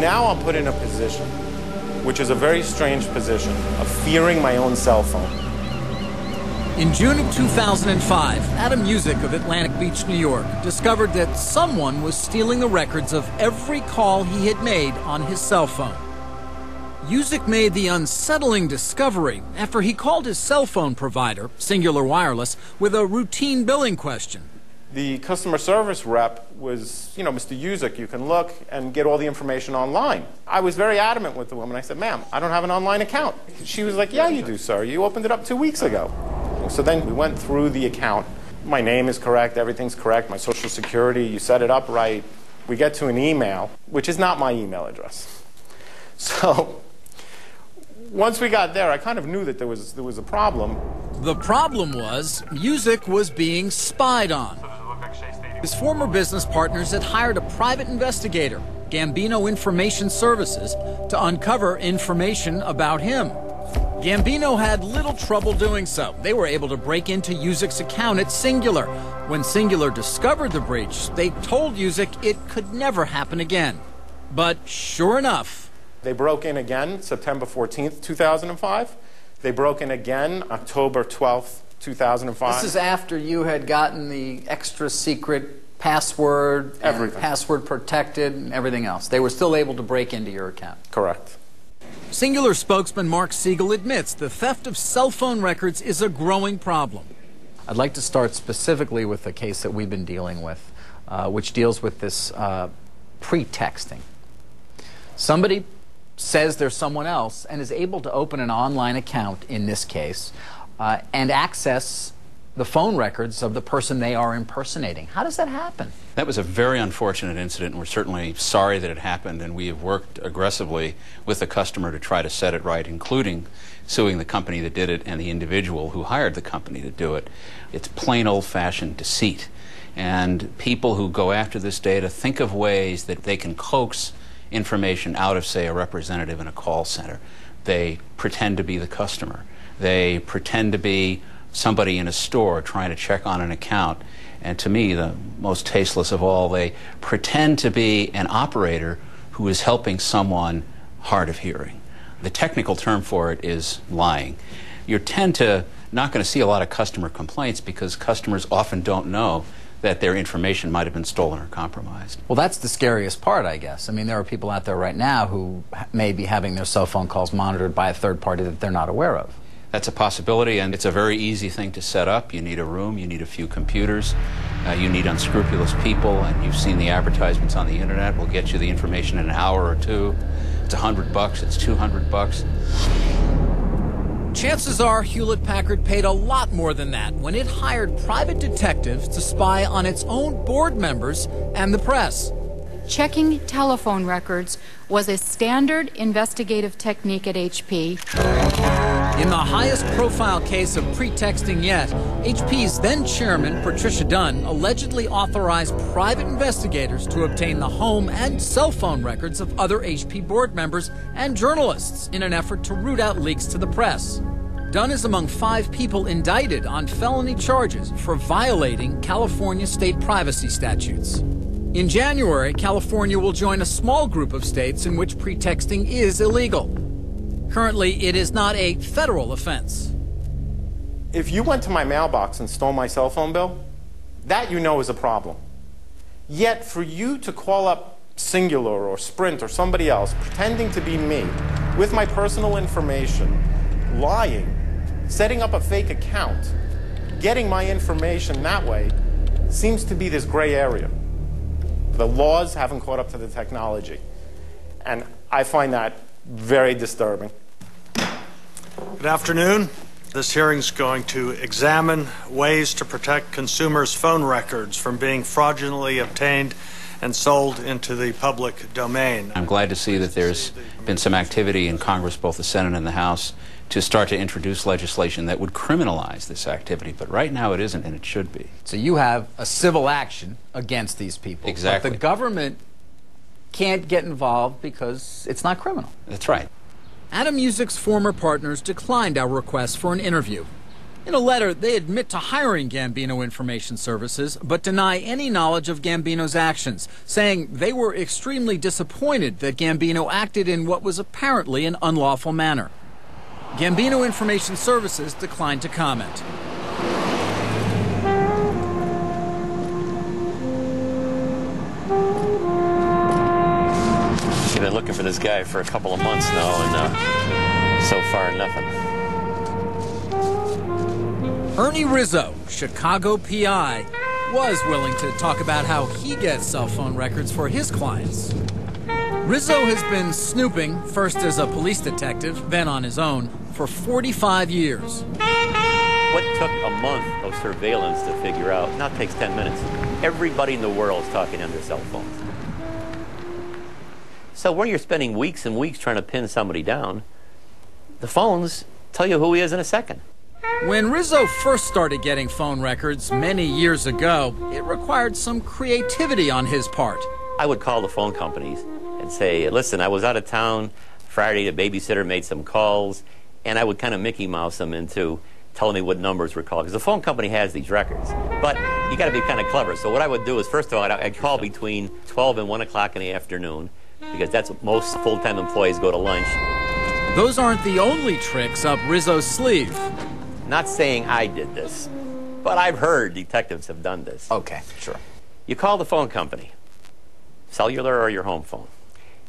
Now I'm put in a position, which is a very strange position, of fearing my own cell phone. In June of 2005, Adam Music of Atlantic Beach, New York, discovered that someone was stealing the records of every call he had made on his cell phone. Music made the unsettling discovery after he called his cell phone provider, Cingular Wireless, with a routine billing question. The customer service rep was, Mr. Music, you can look and get all the information online. I was very adamant with the woman. I said, ma'am, I don't have an online account. She was like, yeah, you do, sir. You opened it up 2 weeks ago. So then we went through the account. My name is correct, everything's correct, my social security, you set it up right. We get to an email, which is not my email address. So once we got there, I kind of knew that there was a problem. The problem was Music was being spied on. His former business partners had hired a private investigator, Gambino Information Services, to uncover information about him. Gambino had little trouble doing so. They were able to break into Music's account at Cingular. When Cingular discovered the breach, they told Music it could never happen again. But sure enough, they broke in again September 14th, 2005. They broke in again October 12th, 2005. This is after you had gotten the extra secret password, everything, password protected, and everything else. They were still able to break into your account. Correct. Cingular spokesman Mark Siegel admits the theft of cell phone records is a growing problem. I'd like to start specifically with the case that we've been dealing with, which deals with this pretexting. Somebody says there's someone else and is able to open an online account, in this case, and access the phone records of the person they are impersonating. How does that happen? That was a very unfortunate incident, and we're certainly sorry that it happened, and we have worked aggressively with the customer to try to set it right, including suing the company that did it and the individual who hired the company to do it. It's plain old-fashioned deceit, and people who go after this data think of ways that they can coax information out of, say, a representative in a call center. They pretend to be the customer. They pretend to be somebody in a store trying to check on an account. And to me, the most tasteless of all, they pretend to be an operator who is helping someone hard of hearing. The technical term for it is lying. You tend to not going to see a lot of customer complaints because customers often don't know that their information might have been stolen or compromised. Well, that's the scariest part, I guess. I mean, there are people out there right now who may be having their cell phone calls monitored by a third party that they're not aware of. That's a possibility, and it's a very easy thing to set up. You need a room, you need a few computers, you need unscrupulous people, and you've seen the advertisements on the internet. We'll get you the information in an hour or two. It's $100, it's $200. Chances are Hewlett-Packard paid a lot more than that when it hired private detectives to spy on its own board members and the press. Checking telephone records was a standard investigative technique at HP. In the highest profile case of pretexting yet, HP's then chairman, Patricia Dunn, allegedly authorized private investigators to obtain the home and cell phone records of other HP board members and journalists in an effort to root out leaks to the press. Dunn is among 5 people indicted on felony charges for violating California state privacy statutes. In January, California will join a small group of states in which pretexting is illegal. Currently, it is not a federal offense. If you went to my mailbox and stole my cell phone bill, that is a problem. Yet for you to call up Cingular or Sprint or somebody else pretending to be me with my personal information, lying, setting up a fake account, getting my information that way, seems to be this gray area. The laws haven't caught up to the technology. And I find that very disturbing. Good afternoon. This hearing is going to examine ways to protect consumers' phone records from being fraudulently obtained and sold into the public domain. I'm glad to see that there's been some activity in Congress, both the Senate and the House, to start to introduce legislation that would criminalize this activity. But right now it isn't, and it should be. So you have a civil action against these people. Exactly. But the government can't get involved because it's not criminal. That's right. Adam Music's former partners declined our request for an interview. In a letter, they admit to hiring Gambino Information Services, but deny any knowledge of Gambino's actions, saying they were extremely disappointed that Gambino acted in what was apparently an unlawful manner. Gambino Information Services declined to comment. You've been looking for this guy for a couple of months now, and so far, nothing. Ernie Rizzo, Chicago PI, was willing to talk about how he gets cell phone records for his clients. Rizzo has been snooping, first as a police detective, then on his own, for 45 years. What took a month of surveillance to figure out now takes 10 minutes. Everybody in the world is talking on their cell phones. So when you're spending weeks and weeks trying to pin somebody down, the phones tell you who he is in a second. When Rizzo first started getting phone records many years ago, it required some creativity on his part. I would call the phone companies and say, listen, I was out of town Friday, the babysitter made some calls, and I would kind of Mickey Mouse them into telling me what numbers were called, because the phone company has these records. But you got to be kind of clever. So what I would do is, first of all, I'd call between 12 and 1 o'clock in the afternoon, because that's what most full-time employees go to lunch. Those aren't the only tricks up Rizzo's sleeve. Not saying I did this, but I've heard detectives have done this. Okay, sure. You call the phone company, cellular or your home phone,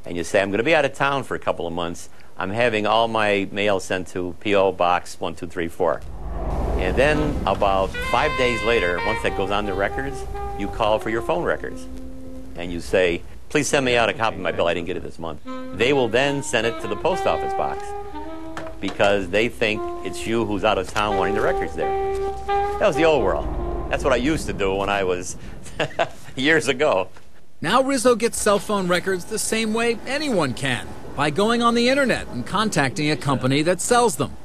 and you say, I'm going to be out of town for a couple of months. I'm having all my mail sent to P.O. Box 1234. And then about 5 days later, once that goes on the records, you call for your phone records. And you say, please send me out a copy of my bill. I didn't get it this month. They will then send it to the post office box, because they think it's you who's out of town wanting the records there. That was the old world. That's what I used to do when I was years ago. Now Rizzo gets cell phone records the same way anyone can, by going on the internet and contacting a company that sells them.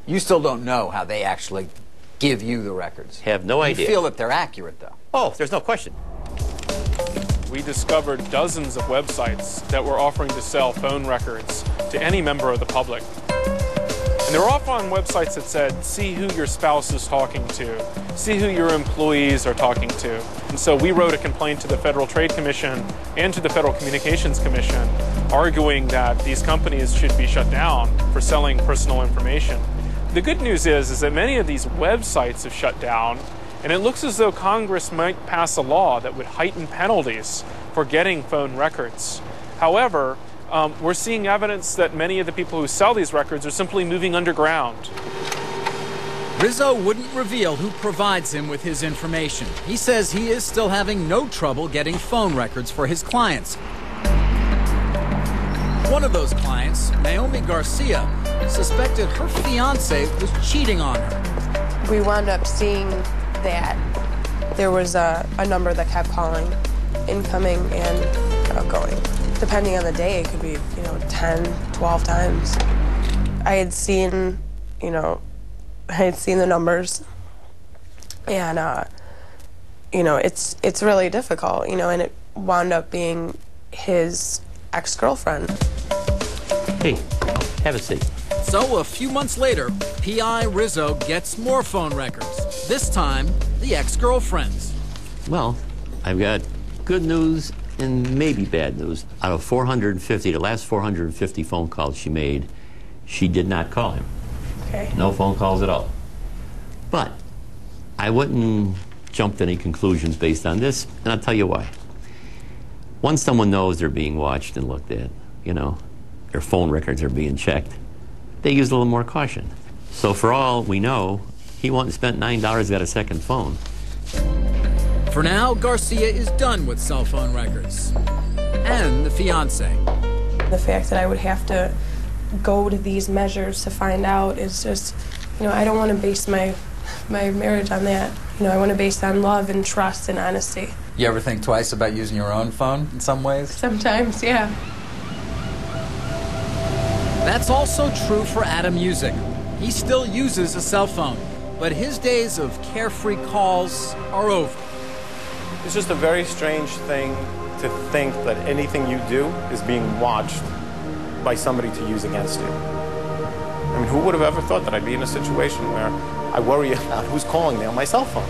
You still don't know how they actually give you the records. Have no idea. You feel that they're accurate, though. Oh, there's no question. We discovered dozens of websites that were offering to sell phone records to any member of the public. And they were often on websites that said, see who your spouse is talking to, see who your employees are talking to. And so we wrote a complaint to the Federal Trade Commission and to the Federal Communications Commission, arguing that these companies should be shut down for selling personal information. The good news is that many of these websites have shut down, and it looks as though Congress might pass a law that would heighten penalties for getting phone records. However, we're seeing evidence that many of the people who sell these records are simply moving underground. Rizzo wouldn't reveal who provides him with his information. He says he is still having no trouble getting phone records for his clients. One of those clients, Naomi Garcia, suspected her fiancé was cheating on her. We wound up seeing that there was a number that kept calling, incoming and outgoing. Depending on the day, it could be, 10, 12 times. I had seen the numbers, and, it's really difficult, and it wound up being his ex-girlfriend. Hey, have a seat. So a few months later, P.I. Rizzo gets more phone records, this time the ex-girlfriend's. Well, I've got good news and maybe bad news. Out of 450, the last 450 phone calls she made, she did not call him. Okay. No phone calls at all. But I wouldn't jump to any conclusions based on this, and I'll tell you why. Once someone knows they're being watched and looked at, their phone records are being checked, they use a little more caution. So for all we know, he went and spent $9, got a second phone. For now, Garcia is done with cell phone records. And the fiancé. The fact that I would have to go to these measures to find out is just, I don't want to base my marriage on that. I want to base it on love and trust and honesty. You ever think twice about using your own phone in some ways? Sometimes, yeah. That's also true for Adam Music. He still uses a cell phone, but his days of carefree calls are over. It's just a very strange thing to think that anything you do is being watched by somebody to use against you. I mean, who would have ever thought that I'd be in a situation where I worry about who's calling me on my cell phone?